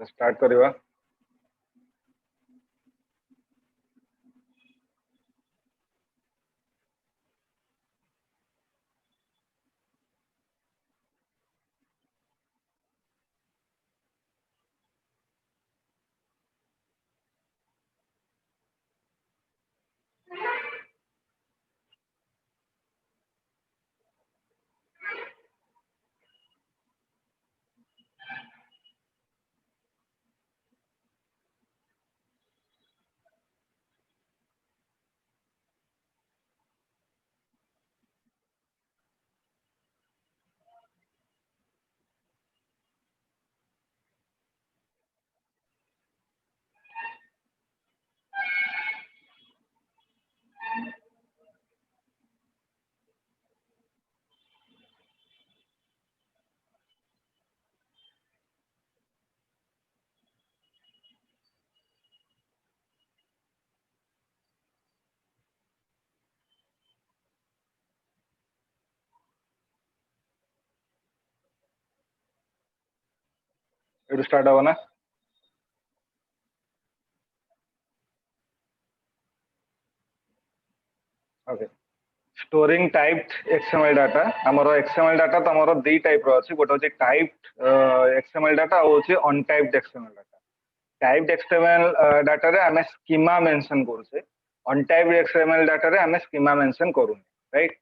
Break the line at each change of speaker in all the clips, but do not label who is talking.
Start करवा एटू start हो ना okay storing typed XML data हमरो एक्सएमएल डाटा तो हमरो दी टाइप रो अछि गोटे अछि टाइप्ड एक्सएमएल डाटा और अछि untyped XML data typed XML data रे हमें स्कीमा मेंशन करूछे अनटाइप्ड एक्सएमएल डाटा रे हमें स्कीमा मेंशन करूनी right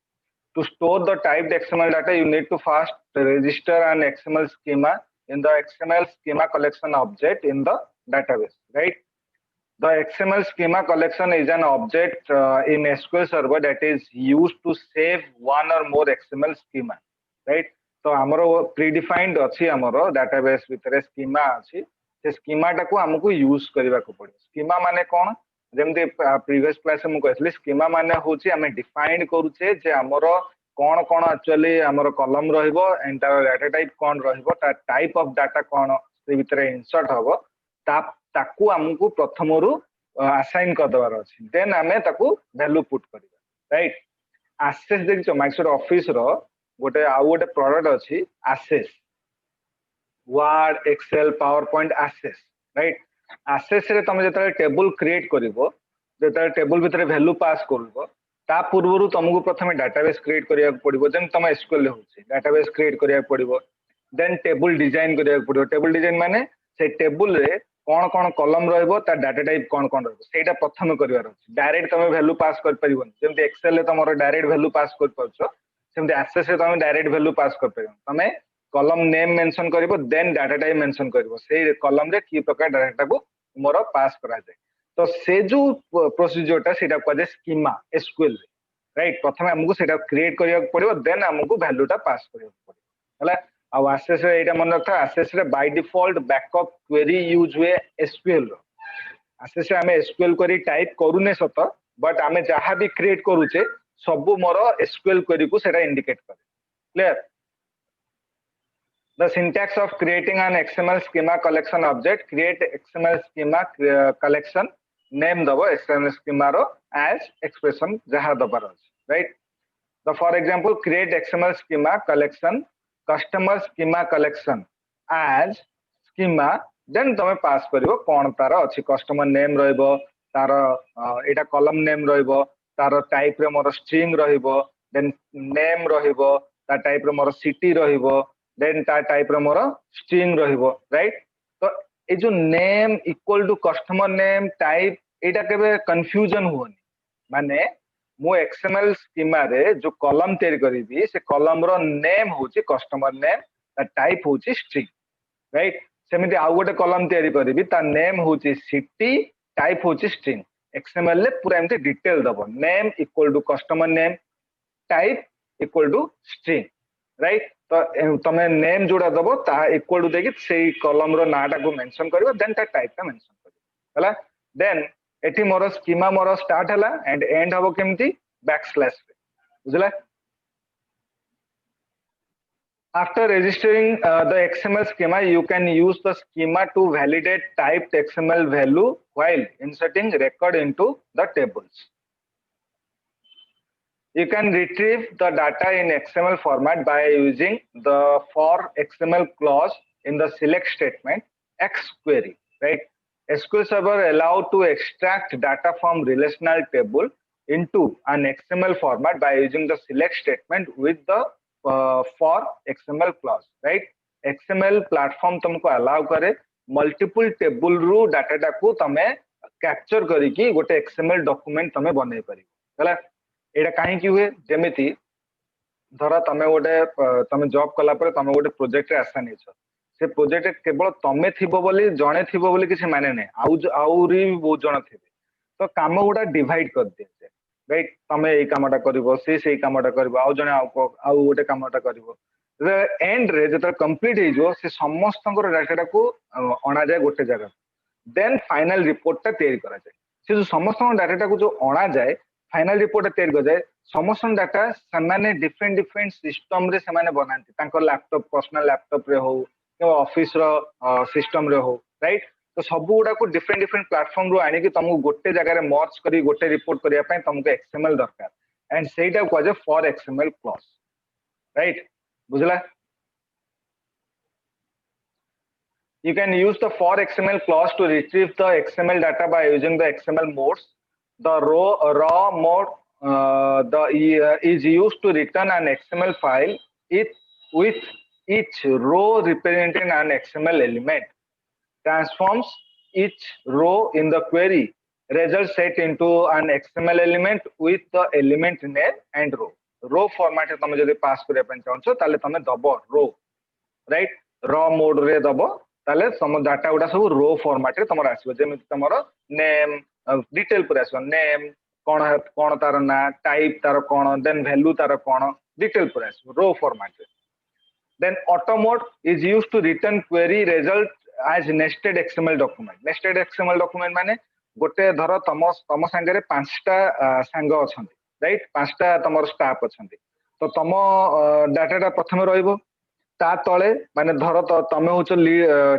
to store the typed XML data, you need to first register an XML schema in the XML schema collection object in the database, right? The XML schema collection is an object in SQL Server that is used to save one or more XML schema, right? तो हमरो predefined अछि हमरो database भितरे schema अछि से schema टाको हमको use करबा को पड़े schema माने कोन जेमते प्रीवियस क्लास में कहली स्कीमा माने होची हमें डिफाइन करूचे जे हमरो कोन कोन एक्चुअली हमरो कॉलम रहइबो एंड तार डाटा टाइप कोन रहइबो ता टाइप ऑफ डाटा कोन से भितरे इंसर्ट हबो ताकू हमको प्रथमरु असाइन कर दबार अछि देन हमें ताकू वैल्यू पुट करिबा राइट एक्सेस देखियो माइक्रोसॉफ्ट ऑफिस रो गोटे आ गोटे प्रोडक्ट अछि access word excel PowerPoint access right access रे तुम जतरे टेबल क्रिएट करिवो जतरे टेबल भितरे वैल्यू पास करबो ता पूर्वरु तुमको प्रथमे डाटाबेस क्रिएट करिया पड़िबो जेन तुम एसक्यूएल ले होछि डाटाबेस क्रिएट करिया पड़िबो देन टेबल डिजाइन करिया पड़िबो टेबल डिजाइन माने से टेबल रे कोन कोन कॉलम रहइबो ता डाटा टाइप कोन कोन रहइबो सेटा प्रथमे करिवार अछि डायरेक्ट तुम वैल्यू पास कर परिबो जेमते एक्सेल ले तुमरो डायरेक्ट वैल्यू पास कर परछो सेमते एक्सेस रे तुम डायरेक्ट वैल्यू पास कर परिबो तुमे कॉलम नेम मेंशन करिवो देन डाटा टाइप मेंशन करिवो से कॉलम रे की प्रकार डाटा को मोर पास करा जाय तो से जो प्रोसीजर ता सेटा को जे स्कीमा एसक्यूएल राइट प्रथमे हमको सेटा क्रिएट करिया पड़िबो देन हमको वैल्यू ता पास करिया पड़िबो हला आ एक्सेस रे एटा मन रखा एक्सेस रे by default backup query use हुए एसक्यूएल रो एक्सेस रे हमें एसक्यूएल क्वेरी टाइप करूने सत बट हमें जहां भी क्रिएट करूचे सब मोर एसक्यूएल क्वेरी को सेटा इंडिकेट करे clear The syntax of creating an XML schema collection object, create XML schema collection, name the XML schema ro as expression jaha dabar right? So for example, create XML schema collection, customer schema collection as schema, then तुम pass करिवो कोन तार अछि customer name रहइबो तार एटा column name रहइबो तार type रे मोर string रहइबो then name रहइबो ता type रे मोर city रहइबो देन ता टाइप रो मोर स्ट्रिंग रहिबो राइट तो ए जो name equal to customer name type एटा केबे कंफ्यूजन होनी माने मो एक्सएमएल स्कीमा रे जो कॉलम तैयार करिबी से कॉलम रो नेम होची कस्टमर नेम ता टाइप होची स्ट्रिंग राइट सेमिति आ गोटे कॉलम तैयार करिबी ता नेम होची सिटी टाइप होची स्ट्रिंग एक्सएमएल ले पूरा एमते डिटेल दबो name equal to customer name type equal to string right तो तमे नेम जोड़ा दबो ता इक्वल टू देकी सेही कॉलम रो नाटा को मेंशन करिवो देन ता टाइप का मेंशन करिवो हला देन एठी मोर स्कीमा मोर स्टार्ट हला एंड एंड हबो केमती बैकस्लैश रे बुझला After registering the XML schema, you can use the schema to validate typed XML value while inserting record into the tables. You can retrieve the data in XML format by using the for XML clause in the select statement X query, right? SQL server allow to extract data from relational table into an XML format by using the select statement with the for XML clause, right? XML platform तुमको allow करे multiple table रू data टाकू तमे capture करिकी गोटे XML document तमे बने परिबो हला एटा काहे की हुए जेमिति धर तमे गोटे तमे जॉब कला पर तमे गोटे प्रोजेक्ट रे आसा नेछ से प्रोजेक्ट केवल तमे थिबो बोली जणे थिबो बोली किसी माने नै आउरी बहुत जण थिबे तो काम गुडा डिवाइड कर दिए राइट तमे एई कामटा करबो से सेई कामटा करबो आउ जणे आउ गोटे कामटा करबो एंड रे जत कंप्लीट हे जो से समस्त डाटा को अणा जाए गोटे जगह देन फाइनल रिपोर्ट ता तैयारी करा जाए से जो समस्त डाटा को जो अणा जाए फाइनल रिपोर्ट तैयारी कर जाए समस्त डाटा से डिफरेंट डिफरेंट सिस्टम रे से बनाती तांकर लैपटॉप पर्सनल लैपटॉप रे हो ऑफिस रो सिस्टम रे हो राइट तो सब गुडा को डिफरेंट डिफरेंट प्लेटफॉर्म रो आनी कि तुमको गोटे जगह रे मर्ज करी गोटे रिपोर्ट करिया पय तुमको एक्सएमएल दरकार एंड सेटा को J for XML clause right बुझला you can use the for XML clause to retrieve the XML data by using the XML modes. The raw mode is used to return an XML file with each row representing an XML element. Transforms each row in the query result set into an XML element with the element name and row. Row format तुम जब पास करिया पय चाहछो ताले तुम दबो row right raw mode रे दबो ताले सम डाटा गुडा सब रो फॉर्मेट रे तमरा आसीबो जेमिति तमरो नेम डिटेल पर आसीबो नेम कोन तार ना टाइप तार कोन देन वैल्यू तार कोन डिटेल पर आसीबो रो फॉर्मेट रे then auto mode is used to return query result as nested XML document माने गोटे धर तम संगे रे पांचटा संग अछंती राइट पांचटा तमर स्टाफ अछंती तो तम डाटाटा प्रथमे रहइबो ता तले माने धर तमे होच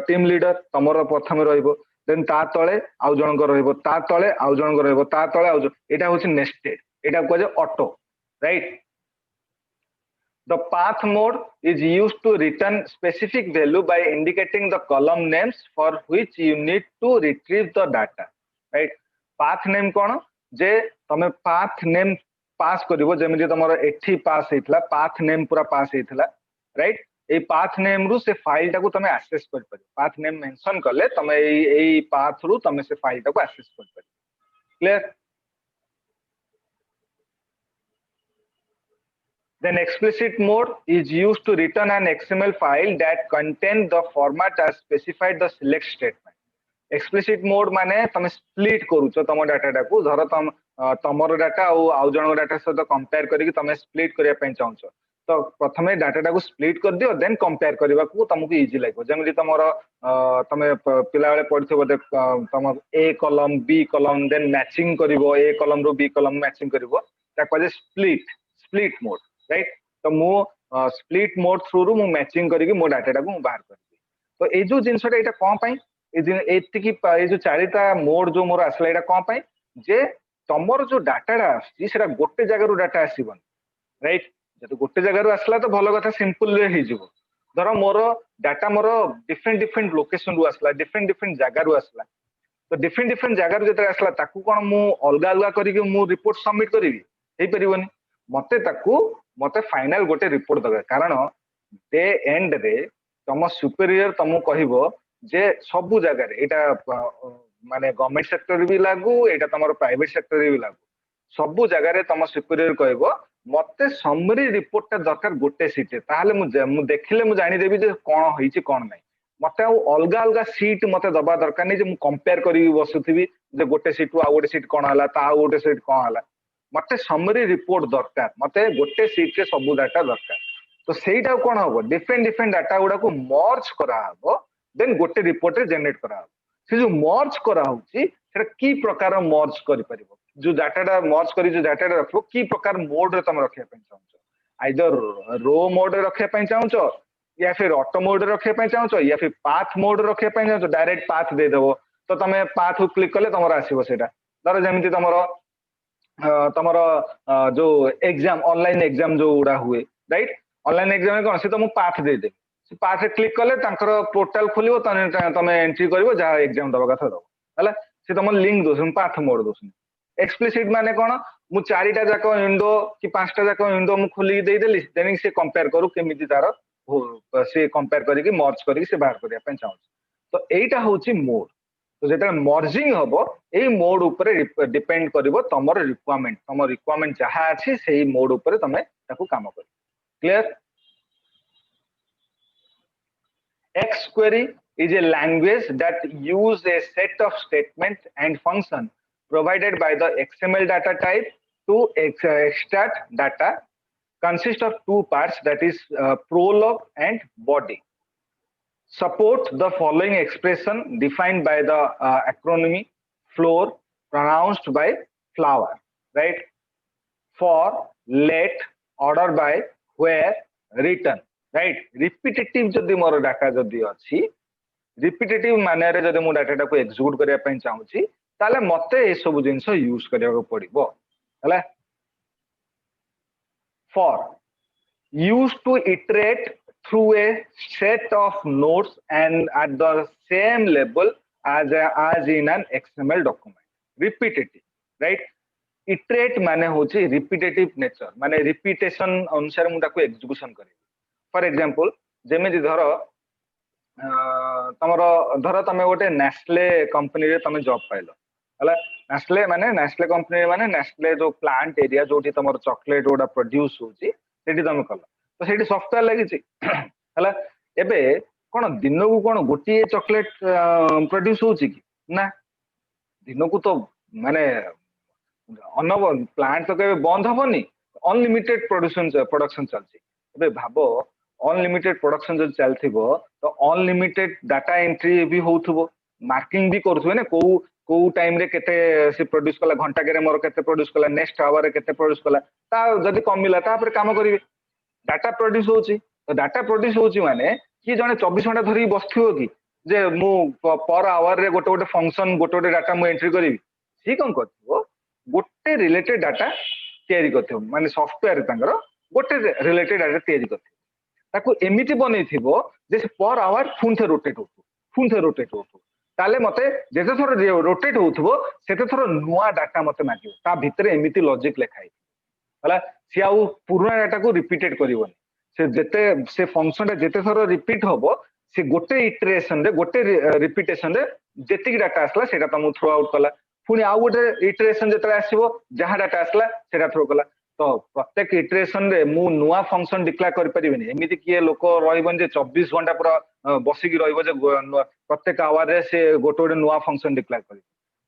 टीम लीडर तमर प्रथमे रहइबो देन ता तले आउ जनकर रहइबो ता तले आउ जनकर रहइबो ता तले आउ एटा होच नेस्टेड एटा को जे auto right the path mode is used to return specific value by indicating the column names for which you need to retrieve the data right path name कोन जे तमे path name पास करिवो जेमिति तमरो एठी पास हेतला path name पूरा पास हेतला right a path name रु से file टाको तमे access कर पारे path name mention करले तमे ए पाथ रु तमे से फाइल टाको एक्सेस कर पारे clear then explicit mode is used to return an xml file that contain the format as specified the select statement explicit mode माने तमे स्प्लिट करूछो तम डाटा टाको धर तमरो डाटा आउ जणो डाटा सहित कंपेयर करिक तमे स्प्लिट करिया पय चाहछो तो प्रथमे डाटा टाको स्प्लिट कर दियो देन कंपेयर करबा को तुमको इजी लागो जेमिति तमरो तमे पिला बेले पढिथबो दे तम A column B column then matching करिवो ए कॉलम रो बी कॉलम मैचिंग करिवो ता कजे स्प्लिट मोड राइट तो मु स्प्लिट मोड थ्रू रु मु मैचिंग करिक मो डाटा टाको बाहर करबी तो ए जो जिंसटा एटा कोन पई एतिकी ए जो चारिटा मोड जो मोर आसला एटा कोन पई जे तमरो जो डाटाटा आसी सेटा गोटे जगह रु डाटा आसीबन राइट जब गोटे जगह रु आसला तो भलो कथा सिंपल रे ही जिवो धर मोर data more different different location रु आसला डिफरेंट जगह रु आसला तो डिफरेंट जगह रु जते आसला ताकू कोन मु अलगा अलगा करी के मु रिपोर्ट सबमिट करिवि हे परिबोनी मते फाइनल गोटे रिपोर्ट दरकार कारण डे एंड रे तम सुपीरियर तमु कहिबो जे सब जगह रे एटा माने गवर्नमेंट सेक्टर भी लागू एटा तमरो प्राइवेट सेक्टर भी लागू सब जगह रे तम सुपीरियर कहिबो मते समरी रिपोर्ट दरकार गोटे सीट ताहले मु देखिले मु जानि देबी जे कोन होईची कोन नै मते अलगा अलगा सीट मते दबा दरकार नै जे मु कंपेयर करी बसुथिबी जे गोटे सीट आ गोटे सीट कोन हला ता गोटे सीट कोन हला मते समरी रिपोर्ट दरकार मते गोटे सीट रे सब डाटा दरकार तो सेटा कोन होबो डिफरेंट डाटा गुडा को मर्ज करा हबो देन गोटे रिपोर्ट रे जनरेट करा हबो से जो मर्ज करा होची सेटा की प्रकार मर्ज करि परिबो जो डाटा मर्ज करी जो डाटा रखो की प्रकार मोड रे तुम रखे पय चाहछो आइदर रो मोड रे रखे पय चाहछो या फिर ऑटो मोड रे रखे पय चाहछो या फिर पाथ मोड रे रखे पय चाहछो डायरेक्ट पाथ दे देबो तो तमे पाथ को क्लिक करले तमरा आसीबो सेटा धर जेमिति तमरो जो एग्जाम ऑनलाइन एग्जाम जो उडा हुए राइट ऑनलाइन एग्जाम में कोन से तो मु पाथ दे दे पार्ट रे क्लिक कले तांकर पोर्टल खोलिबो तमे एंट्री करिवो जहा एग्जाम दबा कथा दबो हला से तुम लिंक दोसन पाथ मोड दोसन एक्सप्लिसिट माने कोन मु चारिटा जाक विंडो कि पांचटा जाक विंडो मु खोली दे देली देन से कंपेयर करू केमिति तार से कंपेयर करी कि मर्ज करी से बाहर करिया पे चाहू तो एटा होची मोड तो जेटा मर्जिंग हबो एई मोड ऊपर डिपेंड करिवो तमर रिक्वायरमेंट जहा अछि सेही मोड ऊपर तमे ताकू काम करी clear X query is a language that use a set of statements and function provided by the XML data type to extract data consist of two parts that is prologue and body support the following expression defined by the acronym floor pronounced by flower right for let order by where return right repetitive जदि मोर data जदि अछि repetitive माने रे जदि मु data को execute करिया पय चाहूची ताले मते ए सब जिंस यूज करिया को पड़िबो हला for use to iterate through a set of nodes and at the same level as in an XML document repetitive right iterate माने होची रिपीटेटिव नेचर माने रिपीटेशन अनुसार मु ताको एक्सिक्यूशन करी फॉर एग्जांपल जेमेति धर तमरो धर तमे गोटे नेस्ले कंपनी रे तमे जॉब पाइलो हला नेस्ले कंपनी माने नेस्ले जो प्लांट एरिया जोठी तमरो चॉकलेट ओडा प्रोड्यूस होची सेठी तमे कलो तो सेठी सॉफ्टवेयर लागि छि हला एबे कोन दिनो को कोन गोटी चॉकलेट प्रोड्यूस होची कि ना दिनो को तो माने अनव प्लांट तो के बंद हबनी अनलिमिटेड प्रोडक्शन चलची एबे भाबो अनलिमिटेड प्रोडक्शन जो चलथिबो तो अनलिमिटेड डाटा एंट्री भी होथबो मार्किंग भी करथबे ने को टाइम रे केते से प्रोड्यूस कला घंटा के रे मोर केते प्रोड्यूस कला नेक्स्ट आवर रे केते प्रोड्यूस कला ता जदी कमिला ता पर काम करिवे डाटा प्रोड्यूस होची तो डाटा प्रोड्यूस होची माने कि जने 24 घंटा धरि बसथिबो कि जे मु पर आवर रे गोटे गोटे फंक्शन गोटे गोटे डाटा मु एंट्री करिवि सी कोन करथिबो गोटे रिलेटेड डाटा तयारी करथिबो माने सॉफ्टवेयर तांगर गोटे रिलेटेड डाटा तयारी करथिबो ताको एमिति बनेथिबो जे पर आवर फुनथे रोटेट होतो ताले मते जेते थोर रोटेट होथबो सेते थोर नुवा डाटा मते मागियो ता भितरे एमिति लॉजिक लेखाई हला से आउ पुराना डाटा को रिपीटेड करिवोनी से जेते से फंक्शन रे जेते थोर रिपीट होबो से गोटे इटरेशन रे गोटे रिपीटेशन रे जेतिक डाटा आसला सेटा तमु थ्रो आउट कला पुनी आउ गोटे इटरेशन जेतले आसीबो जहां डाटा आसला सेटा थ्रो कला तो प्रत्येक इटरेशन रे मु नुआ फंक्शन डिक्लेयर कर परिबेनी एमिति किए लोक रहिबन जे 24 घंटा पूरा बसिकी रहिबो जे प्रत्येक आवर रे से गोटे गोटे नुआ फंक्शन डिक्लेयर करि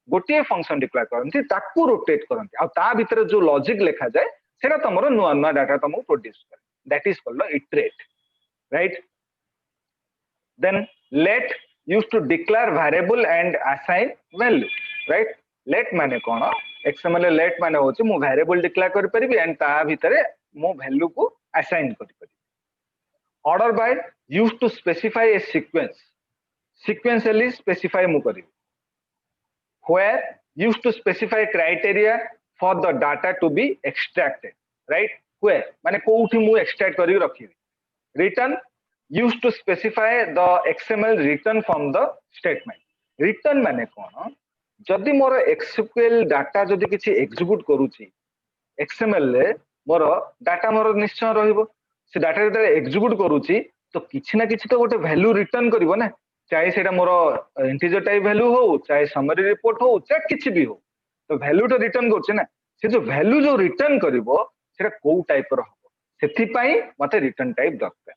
गोटे फंक्शन डिक्लेयर करनती ताकू रोटेट करनती आ ता भीतर जो लॉजिक लिखा जाय सेटा तमरो नुआ नुआ डाटा तमु प्रोड्यूस करे that is called iterate right then let used to declare variable and assign value right let माने कोन XML लेट माने होची मु वेरिएबल डिक्लेयर करि परिबी एंड ता भितरे मु वैल्यू को असाइन करि परिबी order by used to specify a sequence sequentially specify मु करिबी where used to specify criteria for the data to be extracted right where माने कोउठी मु एक्सट्रैक्ट करि रखिबी return used to specify the XML return from the statement return माने कोन जदि मोर SQL data जदि किछि execute करूची XML ले मोर डाटा मोर निश्चय रहिबो से डाटा जदि एक्सिक्यूट करूची तो किछि ना किछि तो गोटे वैल्यू रिटर्न करिवो ना चाहे सेटा मोर इंटीजर टाइप वैल्यू हो चाहे समरी रिपोर्ट हो चाहे किछि भी हो तो वैल्यू तो रिटर्न करछे ना से जो वैल्यू जो रिटर्न करिवो सेटा को टाइप रो हो सेथि पई मते रिटर्न टाइप दरकार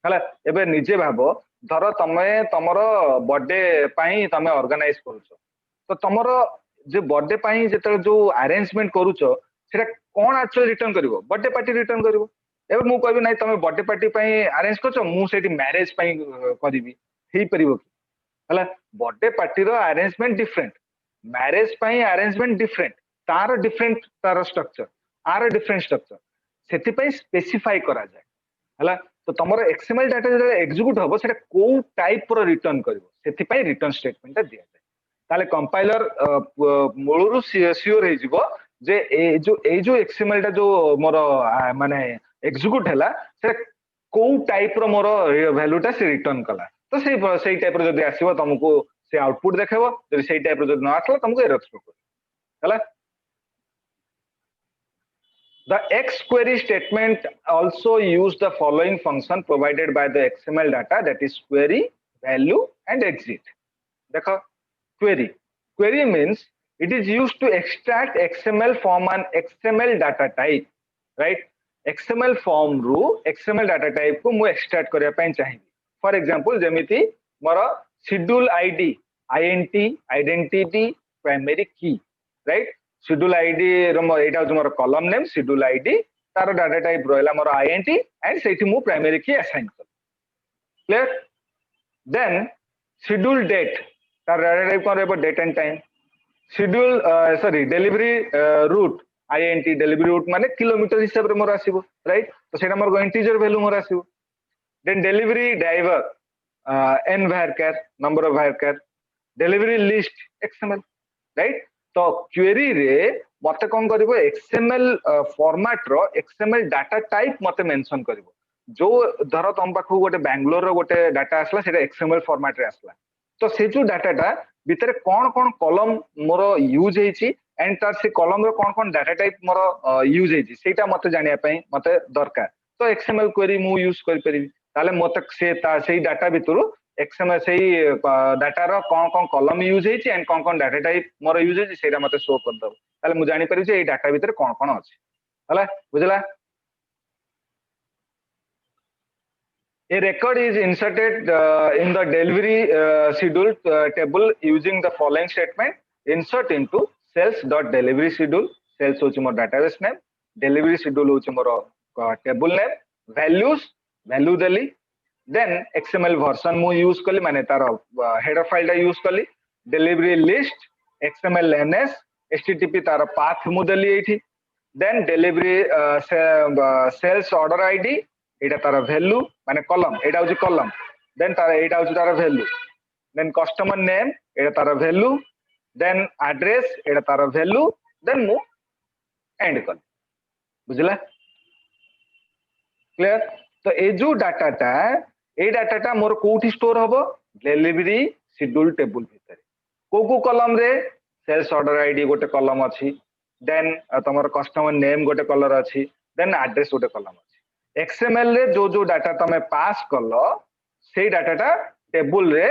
हला एबे निजे भाबो धर तमे तमरो बर्थडे पई तमे ऑर्गेनाइज करूछो तो तमरो जे बर्थडे पई जेते जो अरेंजमेंट करूछो सेटा कोन एक्चुअली रिटर्न करिवो बर्थडे पार्टी रिटर्न करिवो एबे मु कहबी नै तमे बर्थडे पार्टी पई अरेंज करछो मु सेठी मैरिज पई करिवि हेई परिवो कि हला बर्थडे पार्टी रो अरेंजमेंट डिफरेंट मैरिज पई अरेंजमेंट डिफरेंट तार डिफरेंट तार स्ट्रक्चर आर डिफरेंट स्ट्रक्चर सेति पई स्पेसिफाई करा जाय हला तो तमरो XML डाटा जे एक्सिक्यूट हबो सेटा को टाइप रो रिटर्न करिवो सेति पई रिटर्न स्टेटमेंट दिया जाय ताले कंपाइलर मूलरू सियोर हे जिवो जे ए जो XML टा जो मोर माने एक्सिक्यूट हैला से को टाइप रो मोर वैल्यूटा से रिटर्न कला तो से टाइप रो जदी आसीबो तुमको से आउटपुट देखेबो जदी से टाइप रो जदी न आसला तुमको एरर थ्रो कर हला The X query statement also use the following function provided by the XML data, that is query, value and exit. देखो query. Query means it is used to extract XML from an XML data type, right? XML form रू XML data type को मु extract करिया ପାଇଁ चाहिए. For example, जेमिति more schedule ID, INT, identity, primary key, right? schedule id Etah होछ more column name schedule id तार data type रहला मोर int and सेठी मु primary key assign कर क्लियर देन schedule date तार डाटा टाइप कोन रहबो date and time schedule sorry delivery route int delivery route माने kilometre हिसाब रे मोर आसीबो राइट तो सेटा मोर इंटीजर वैल्यू मोर आसीबो then delivery driver n varchar number of varchar delivery list xml right तो क्वेरी रे मते कोन करबो एक्सएमएल फॉर्मेट रो एक्सएमएल डाटा टाइप मते मेंशन करबो जो धर तम पाखु गोटे बेंगलोर रो गोटे डाटा आसला सेटा एक्सएमएल फॉर्मेट रे आसला तो से जो डाटाटा भितरे कोन कोन कॉलम मोर यूज हेची एंड तार से कॉलम रो कोन कोन डाटा टाइप मोर यूज हेची सेटा मते जानिया पई मते दरकार तो एक्सएमएल क्वेरी मु यूज कर परिबी ताले मते से डाटा भितरु एक्सएमएल से डाटा रो कोन कोन कॉलम यूज हेची and cone cone data type more use हेची सेटा मते शो कर दब ताले मु जानि परिबी ए डाटा भितरे कोन कोन अछि हला बुझला A record is inserted in the delivery schedule table using the following statement. Insert into sales.delivery schedule. Sales होची मोर database name. Delivery schedule होची मोर table name. Values value देली. Then XML version मु use कली माने तार header file टा use कली. Delivery list XML ns HTTP तार path मु देली एठी. Then delivery sales order ID एटा तार वैल्यू माने कॉलम एटा होची कॉलम देन तार एटा होची तार वैल्यू देन कस्टमर नेम एटा तार वैल्यू देन एड्रेस एटा तार वैल्यू देन मु एंड कर बुझला क्लियर तो ए जो डाटाटा मोर कोठी स्टोर हबो डिलीवरी शेड्यूल टेबल भीतर को कॉलम रे सेल्स ऑर्डर आईडी गोटे कॉलम अछि देन तमर कस्टमर नेम गोटे कॉलम अछि देन एड्रेस गोटे कॉलम अछि XML रे जो डाटा तमे पास कलो से डाटाटा टेबल रे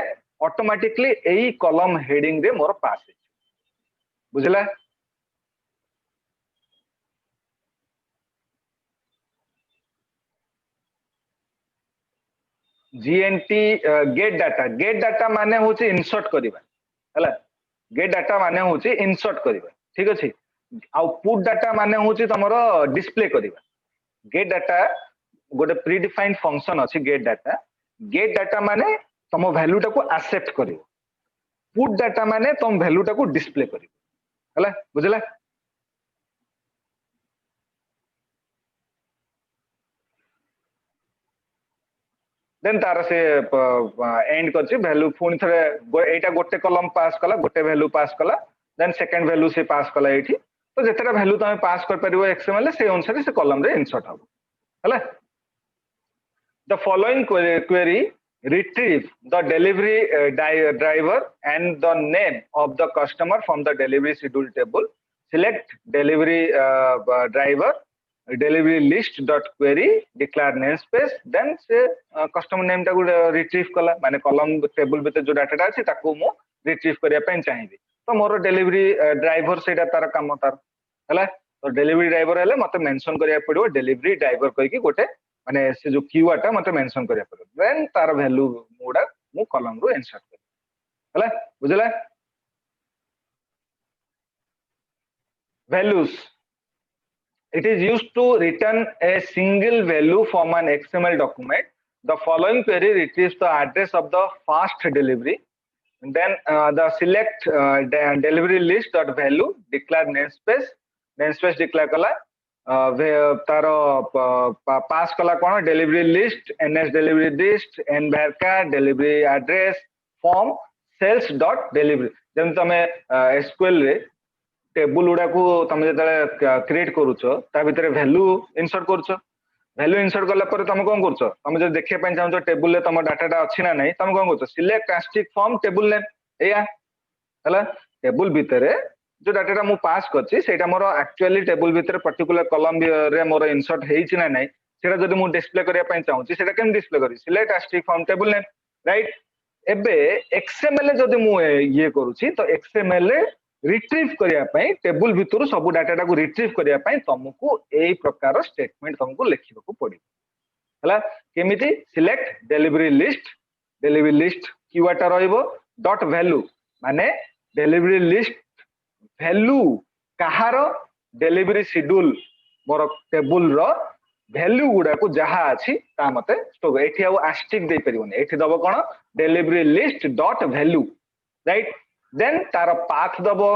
ऑटोमेटिकली एई कॉलम हेडिंग रे मोर पास है बुझला GNT गेट डाटा माने होची इंसर्ट करिबा हला गेट डाटा माने होची इंसर्ट करिबा ठीक अछि आ पुट डाटा माने होची तमरो डिस्प्ले करिबा गेट डाटा गोटे प्री डिफाइंड फंक्शन अछि गेट डाटा माने तम वैल्यू टाको एक्सेप्ट करिवो पुट डाटा माने तम वैल्यू टाको डिस्प्ले करिवो हला बुझला देन तार से एंड करछि वैल्यू पुनी थरे एटा गोटे कॉलम पास कला गोटे वैल्यू पास कला देन सेकंड वैल्यू से पास कला एठी तो जेतरा वैल्यू तमे पास कर परिवो एक्सएमएल से अनुसार से कॉलम रे इंसर्ट हबो हला The following query retrieve the delivery driver and the name of the customer from the delivery schedule table. Select delivery driver, delivery list dot query, declare namespace, then से customer name टा को retrieve कला माने column table बिते जो data अछि ताको मो retrieve करिया ପାଇଁ चाहिबी तो मोर delivery driver सेटा तार काम तार हला तो delivery driver हेले मते मेंशन करिया पड़िबो delivery driver कहि कि गोटे माने से जो कीवर्ड टा मते मेंशन करिया पड़ो देन तार वैल्यू मोडा मु कॉलम रो इंसर्ट कर हला बुझला values it is used to return a single value from an XML document the following query retrieves the address of the fast delivery and then the select delivery list dot value declare namespace declare kala तारो pass कला कोन delivery list ns delivery list n varchar delivery address from sales dot delivery जम तमे SQL रे table उडा को तमे जतले create करूछो ता भितरे वैल्यू इंसर्ट करूछो वैल्यू इनसर्ट कला पर तुम कौन कर तुम जो देखा चाहो टेबुल में तुम डाटा अच्छी ना नहीं तुम कौन कर select caustic form table name या टेबुल भितर जो डाटा मु पास करछि मोर एक्चुअली टेबुल भितर पर्टिकुलर कलम रे मोर इनसर्ट हेछि ना नहीं सेटा जदि मु डिस्प्ले करिया पय चाहूछि सेटा केम डिस्प्ले करी select caustic form table name right एबे एक्सएमएल जदि मु ये करूछि तो एक्सएमएल रिट्रीव करिया पय टेबुल भितर सब डाटा को रिट्रीव करिया पय तुमको एई प्रकार स्टेटमेंट तुमको लिखिबा पड़ी हला केमिति सिलेक्ट डिलीवरी लिस्ट कीवर्ड रहइबो डॉट वैल्यू माने डिलीवरी लिस्ट वैल्यू कहार डिलीवरी शेड्यूल मोर टेबुल रो वैल्यू गुडा को जहा अछि ता मते स्टोर एठी आ आस्टिक दे परिबोनी एठी दबो कोन delivery list dot value right then तार पाथ दबो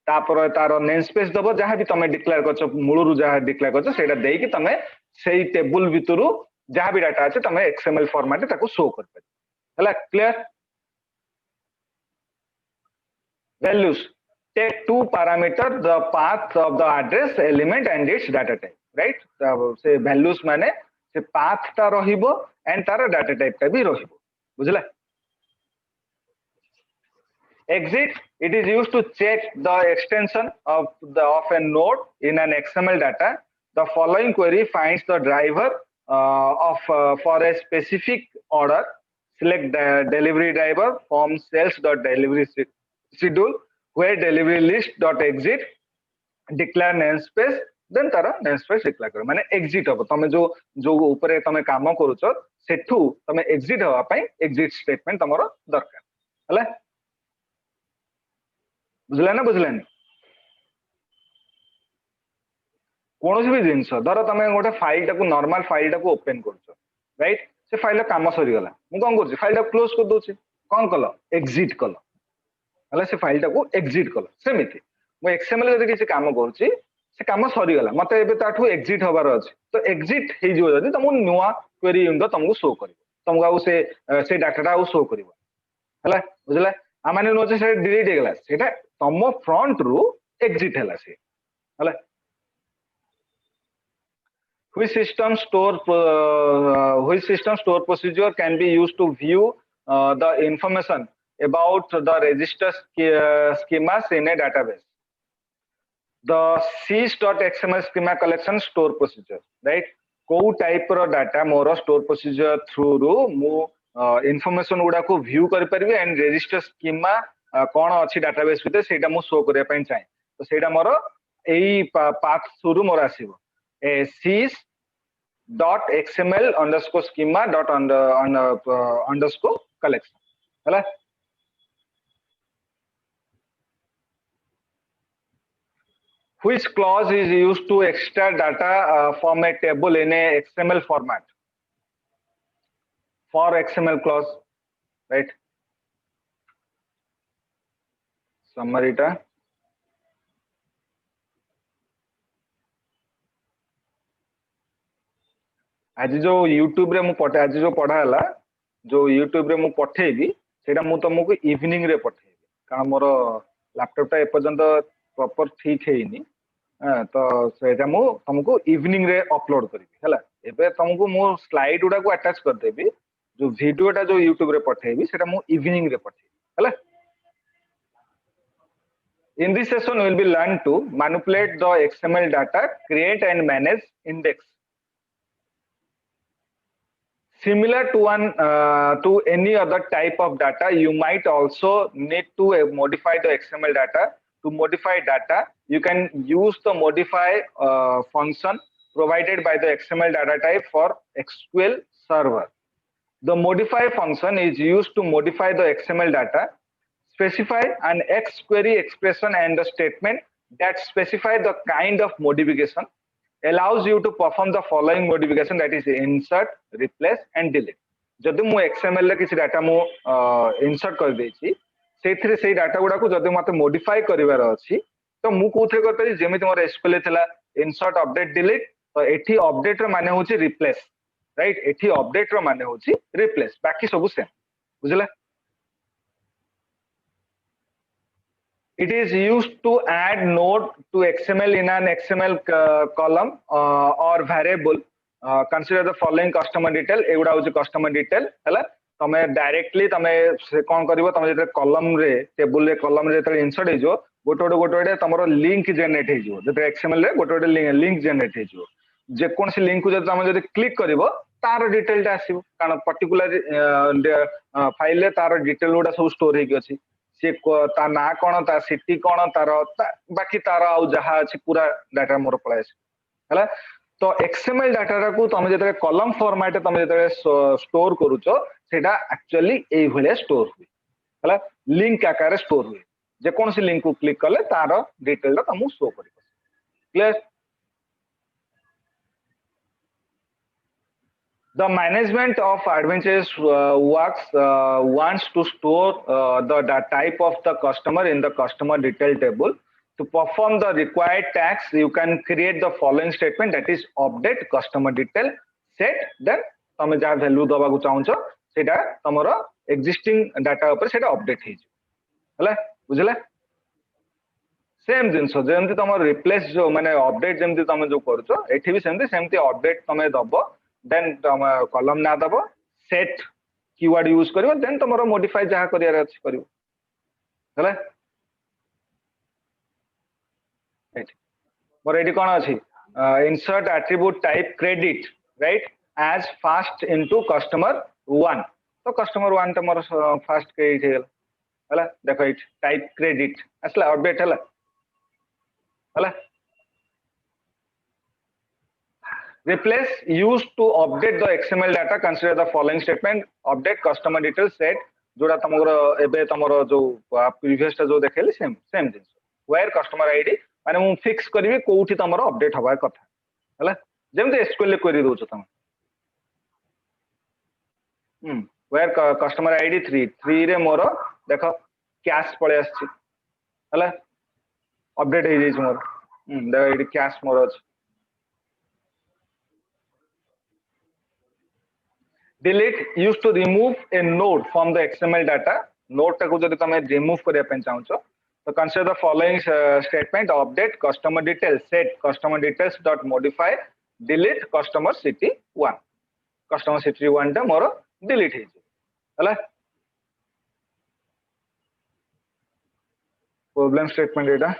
तापर तार नेम स्पेस दबो जहा भी तमे डिक्लेयर करछो मूलरु जहा डिक्लेयर करछो सेटा देई कि तमे सेई टेबुल भितरु जहा भी डाटा अछि तमे एक्सएमएल फॉर्मेट ताको शो कर परिबो हला clear values take two parameter the path of the address element and its data type right से values माने से path ता रहिबो and तार data type ता भी रहिबो बुझला exit it is used to check the extension of a node in an xml data the following query finds the driver for a specific order select the delivery driver from sales.delivery schedule where delivery list dot exit declare namespace then Tara namespace declare करो माने exit हो तमे जो ऊपर तमे काम करूछो सेठू तमे exit होवा पई exit statement तमरो दरकार हला बुझला ना बुझलानी कोनोसी भी जिंस धर तमे गोटे फाइल टाको नॉर्मल फाइल टाको ओपन करूछो राइट से फाइल काम सरी गला मु कोन करछि फाइल टा क्लोज कर दोछि कोन कलो exit कलो हला से फाइल टाको एग्जिट कल सेमिति मो एक्सएमएल जदि किसी काम करूची से काम सरी गला मते एबे ताठू एग्जिट होबार अछि तो एग्जिट हे जो जदि तुम नुवा क्वेरी विंडो तुमको शो करिवो तुमको आ से डाटाटा आ शो करिवो हला बुझला आ माने नो से डिलीट हे गला सेटा तुम फ्रंट रु एग्जिट हला से हला which system store procedure can be used to view the information about the register schemas in a database the sys.xml schema collection store procedure right को टाइप रो डाटा मोर store procedure through रु मु information गुडा को view कर परबे and register schema कोन अछि database विते सेटा मु show करिया पय चाहे तो सेटा मोर एई पाथ थ्रू रु मोर आसीबो ए sys dot xml underscore schema dot underscore collection हला which clause is used to extract data from a table in a xml format for xml clause right summary ta आज जो YouTube रे मु पठा आज जो पढ़ा हला जो यूट्यूब रे मु पठेबी सेटा मु तुमको इवनिंग रे पठेबी कारण मोर लैपटॉप टा एपर्यंत प्रॉपर ठीक हेइनी तो सेटा मु तुमको इवनिंग रे अपलोड करबी हला एबे तुमको मु स्लाइड उडा को अटैच कर देबी जो वीडियोटा जो यूट्यूब रे पठेबी सेटा मु इवनिंग रे पठेबी हला In this session, we will be learned to manipulate the XML data, create and manage index. Similar to any other type of data, you might also need to modify the XML data. To modify data, you can use the modify function provided by the XML data type for SQL Server. The modify function is used to modify the XML data, specify an X query expression and the statement that specify the kind of modification, allows you to perform the following modification that is insert, replace and delete. जदि मु XML रे किसी data मु insert कर देछि सेथिरे सेही data गुडा को जदि मते मॉडिफाई करिवार अछि तो मु कोथे करतै जेमिति मोर SQL थिला इंसर्ट अपडेट डिलीट तो एठी अपडेट रो माने होछि रिप्लेस राइट एठी अपडेट रो माने होछि रिप्लेस बाकी सब सेम बुझला It is used to add node to XML in an XML column or variable consider the following customer detail एगुडा होची customer detail हैला तमे डायरेक्टली तमे से कोन करबो तमे जे कॉलम रे टेबल रे कॉलम रे तळे इंसर्ट हेजो गोटे गोटे तमरो लिंक जनरेट हेजो जे एक्सएमएल रे गोटे लिंक जनरेट हेजो जे कोन से लिंक को जे तमे जे क्लिक करबो तार डिटेल टा आसीबो कारण पर्टिकुलर फाइल रे तार डिटेल गुडा सब स्टोर हेकी अछि से ता ना कोन ता सिटी कोन तार बाकी तार आ जहा अछि पूरा डाटा मोर पळे आसी हैला तो एक्सएमएल डाटा को तुम जो कलम फॉर्मेट तुम जो स्टोर करूचो सेटा एक्चुअली एई भले स्टोर हुए है लिंक आकार स्टोर हुए जे कौन सी लिंक को क्लिक कले तार डिटेल तुमको शो कर clear The management of adventures works wants to store the type of the customer in the customer detail table. To perform the required tasks, you can create the following statement, that is update customer detail set. Then तुम जहाँ value दबा को चाहूच सेटा तमरो existing data ऊपर सेटा update हे हला बुझला same जिंस जेमति तुम रिप्लेस जो माने अपडेट जेमति तुम जो करछो एठी भी सेमति अपडेट तुम दबो देन तुम कॉलम ना दबो सेट कीवर्ड यूज करिवो देन तुमरो मॉडिफाई जहाँ करियार अछि करिवो हला मोर एटी कोन अछि insert attribute type credit right as fast into customer 1 तो customer 1 त मोर फास्ट क्रेडिट हेल हला देखो इट टाइप क्रेडिट असला अपडेट हला हला replace used to update the xml data consider the following statement update customer details set जोड़ा तमरो एबे तमरो जो प्रीवियस टा जो देखेली सेम जिंस where customer id माने मु फिक्स करबी कोठी तमरो अपडेट हबा कथा हला जेमते एसक्यूएल क्वेरी दोछ तम where customer id 3 रे मोर देखो कैश पळे आछि हला अपडेट हे जेछ मोर देखो इडी कैश मोर अछि delete used to remove a node from the xml data node ta को जदि तमे रिमूव करिया पेन चाहछो तो consider the following statement update customer details set customer details dot modify delete customer city 1 customer city 1 टा मोर delete हे हला problem statement एटा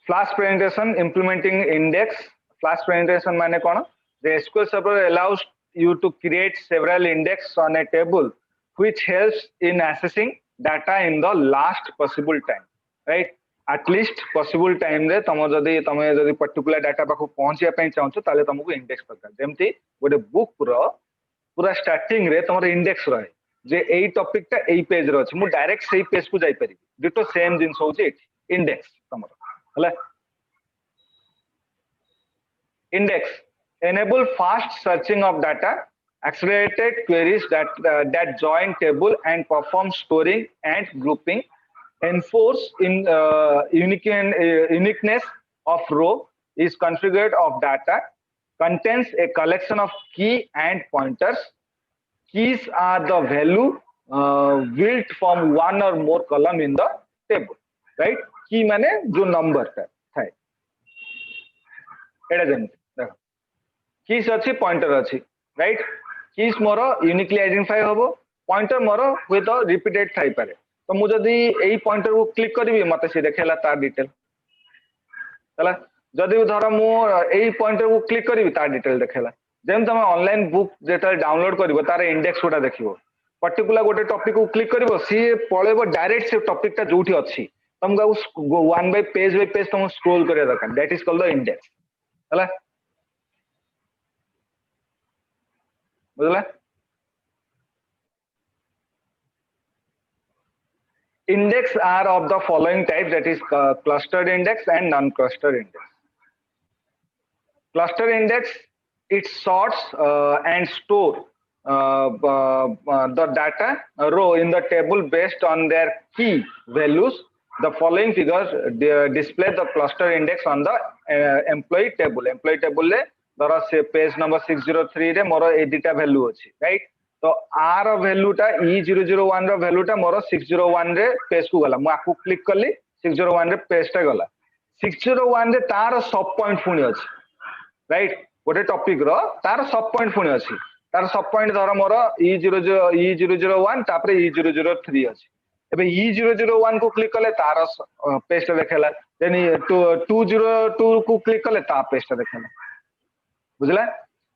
flash presentation implementing index flash presentation माने कोन the SQL server allows you to create several index on a table which helps in accessing data in the last possible time right at least possible time रे तम जदी particular data पाखु पहुंचिया पई चाहछो ताले तुमको index दरकार जेमति गोटे book रो पूरा starting रे तमरो इंडेक्स रहे जे एई टॉपिक टा एई पेज रो अछि मु डायरेक्ट सेई पेज को जाई परिबी डिटो सेम जिंस होची इंडेक्स तमरो हला index enable fast searching of data accelerated queries that join table and perform storing and grouping enforce in uniqueness of row is configured of data contains a collection of key and pointers keys are the value built from one or more column in the table right key माने जो number था एटा जन देखो keys अछि pointer अछि right keys मोर uniquely identify होबो pointer मोर विथ रिपीटेड थाई पारे तो मु जदी एई पॉइंटर को क्लिक करबी मते से देखेला तार डिटेल हला जदी धर मु एई पॉइंटर को क्लिक करबी तार डिटेल देखेला जेम तमे ऑनलाइन बुक जेटा डाउनलोड करबो तार इंडेक्स कोटा देखिबो पर्टिकुलर गोटे टॉपिक को क्लिक करबो सी पळेबो डायरेक्ट से टॉपिक ता जोठी अछि तुमको वन बाय पेज तुम स्क्रॉल करिया दरकार that is called the index हला बुझला index are of the following type that is clustered index and non-clustered index cluster index it sorts and store the data row in the table based on their key values the following figures display the cluster index on the employee table le dara se page number 603 रे मोर एडिटा value अछि right तो are value टा E001 रो value टा मोर 601 रे page को गला मु आकु click करली 601 रे पेज टा गला 601 रे तार सब पॉइंट पुणी अछि राइट गोटे टॉपिक रो तार सब पॉइंट पुणी अछि तार सब पॉइंट धर मोर E001 तापर E003 अछि एबे E001 को क्लिक कले तार पेस्ट देखेला देन 202 को क्लिक कले ता पेस्ट देखेला बुझला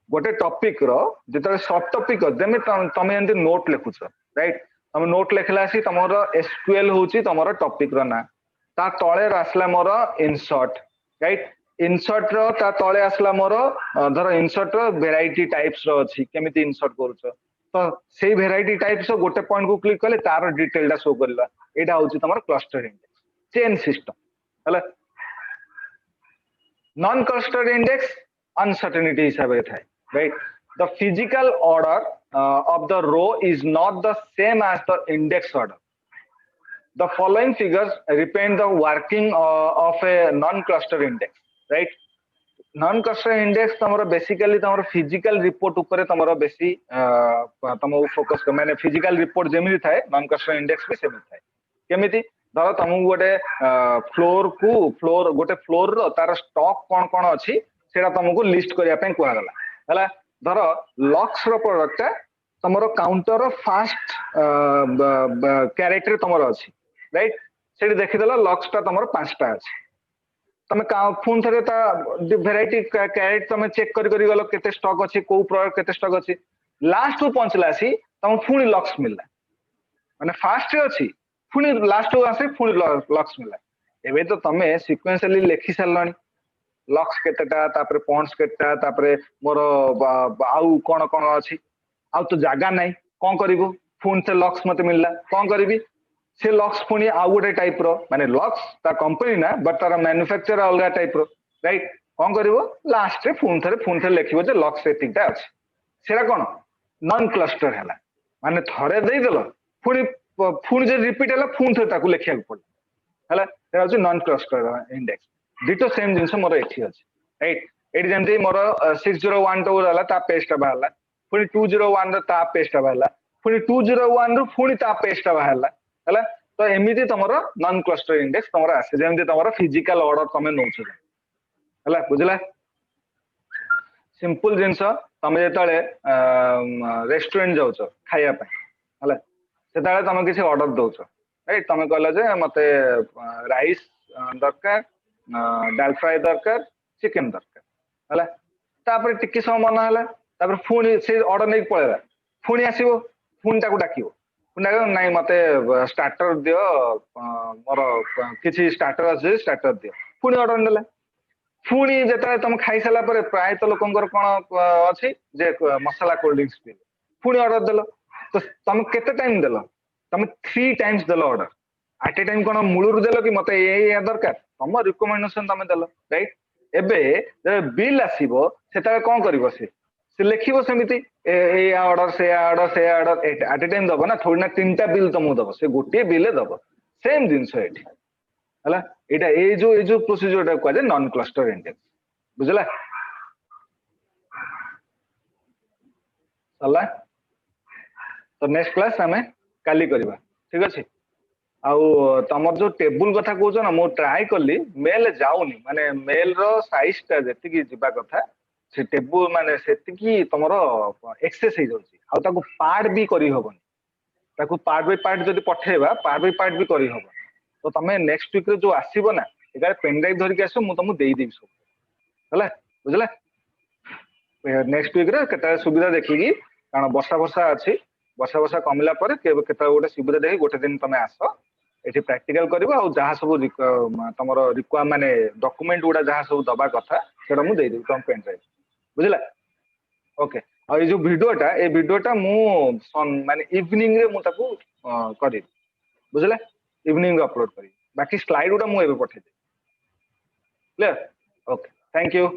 गोटे टॉपिक रो जेतले सब टॉपिक देमे तमे एंती नोट लिखुछ राइट तमे नोट लिखला सी तमरो एसक्यूएल होची तमरो टॉपिक रो ना ता तळे आसला मोर इनसर्ट राइट इनसर्ट रो ता तळे आसला मोर धर इनसर्ट रो वेराइटी टाइप्स रो अछि केमिति इनसर्ट करूछ तो सेही वेराइटी टाइप्स रो गोटे पॉइंट को क्लिक कले तार डिटेल दा शो करला एटा होची तमरो क्लस्टर इंडेक्स चेन सिस्टम हला नॉन क्लस्टर इंडेक्स अनसर्टेनिटी हिसाब से right the physical order of the row is not the same as the index order the following figures represent the working of a non cluster index right non cluster index तमरो basically तमरो physical report ऊपर तमरो बेसी तमो focus कर माने physical report जेमिति थाए non cluster index भी सेमिति थाए केमिति धर तुमको गोटे फ्लोर गोटे फ्लोर रो तार स्टॉक कौन कौन अच्छी सेटा तुमको लिस्ट करिया पे कुआ गला हला धर लक्स रो प्रोडक्ट तमरो काउंटर रो फास्ट कैरेक्टर तमरो अछि राइट सेठी देखि देला लक्स ता तमरो पांचटा अछि तमे फोन थरे ता वेराइटी कैरेट तमे चेक करी गलो केते स्टॉक अछि को प्रोडक्ट केते स्टॉक अछि लास्ट को पहुंचला सी तम फुनी लक्स मिलला माने फास्ट अछि फुनी लास्ट को आसे फुनी लक्स मिलला एबे तो तमे सीक्वेंशियली लिखि सरलनी लक्स केतेटा तापर पॉइंट्स केतेटा तापर मोर आउ कोन कोन अछि आउ तो जागा नाही कोन करिवो फोन से लक्स मते मिलला कोन करिवि से लक्स पुनी आउ गोटे टाइप रो माने लक्स ता कंपनी ना बट तार मैन्युफैक्चर अलगा टाइप रो राइट कोन करिवो लास्ट रे फोन थे लिखिवो जे लक्स एतिकटा अछि सेरा कोन नॉन क्लस्टर हैला माने थरे देई देलो पुनी जे रिपीट हैला फोन थे ताकू लिखिया पड़ला हैला सेरा अछि non cluster index ditto same जिंस मोर एठी अछि राइट एठी जेंति मोर 6012 होला ता पेजटा बाहरला पुनी 201 रो ता पेजटा बाहरला पुनी 201 रो पुनी ता पेजटा बाहरला हैला तो एमिति तमरो नॉन क्लस्टर इंडेक्स तमरो आसे जेमति तमरो फिजिकल ऑर्डर तमे नोछ हैला बुझला सिंपल जिंस तमे जेतले रेस्टोरेंट जाउछ खाइया पे हैला सेताले तमे किसी ऑर्डर दोछ राइट तमे कहला जे मते राइस दरकार दाल फ्राई दरकार चिकन दरकार हैला तापर टिके समय मन हैला तापर फुनी से ऑर्डर नै पळेला फुनी आसीबो फुनी ताकू डाकिबो नाई मते स्टार्टर दियो मोर किसी स्टार्टर अछि स्टार्टर दियो पुनी ऑर्डर नेला पुनी जेता तुम खाई साला पर प्राय तो लोकंकर कोन अछि जे मसाला कोल्ड ड्रिंक्स पी पुनी ऑर्डर देलो तो तुम केते टाइम देलो तुम 3 टाइम्स देलो ऑर्डर एट ए टाइम कोन मुळुर देलो कि मते ए दरकार तुम रिकमेंडेशन तुम देलो राइट एबे बिल आसीबो सेता कोन करिवो से लिखिबो सेमिति ए ऑर्डर से ऑर्डर एट ए टाइम दबो ना थोड़ी ना तीनटा बिल तुमको दबो से गोटे बिल दबो सेम जिंस एठी हला एटा ए जो प्रोसीजर टा को नॉन क्लस्टर इंडेक्स बुझला सला तो नेक्स्ट क्लास हमें काली करबा ठीक अछि आउ तमर जो टेबुल कथा कहउछ ना मो ट्राई करली मेल जाउनी माने मेल रो साइज ता जति की जिबा कथा से टेबुल माने सेति तमरो एक्सेस हो जाउची आ ताको पार्ट भी करी होबनी ताको पार्ट बाय पार्ट जदी पठेबा पार्ट बाय पार्ट भी करी होबो तो तमे नेक्स्ट वीक रे जो आसीबो ना एगार पेन ड्राइव धरि के आसो मु तमु देई देबी सब हला बुझला नेक्स्ट वीक रे केता सुविधा देखिकी कारण वर्षा अछि वर्षा कमिला पर केता गोटे सुविधा देखि गोटे दिन तमे आसो एठी प्रैक्टिकल करबो आ जहा सब तमरो रिक्वा माने डॉक्यूमेंट गुडा जहा सब दबा कथा सेटा मु देई देबी तम पेन ड्राइव बुझला ओके आ ये जो वीडियोटा मु माने इवनिंग रे मु ताकू करी बुझला इवनिंग अपलोड करी बाकी स्लाइड गुडा मु एबे पठे दे क्लियर ओके थैंक यू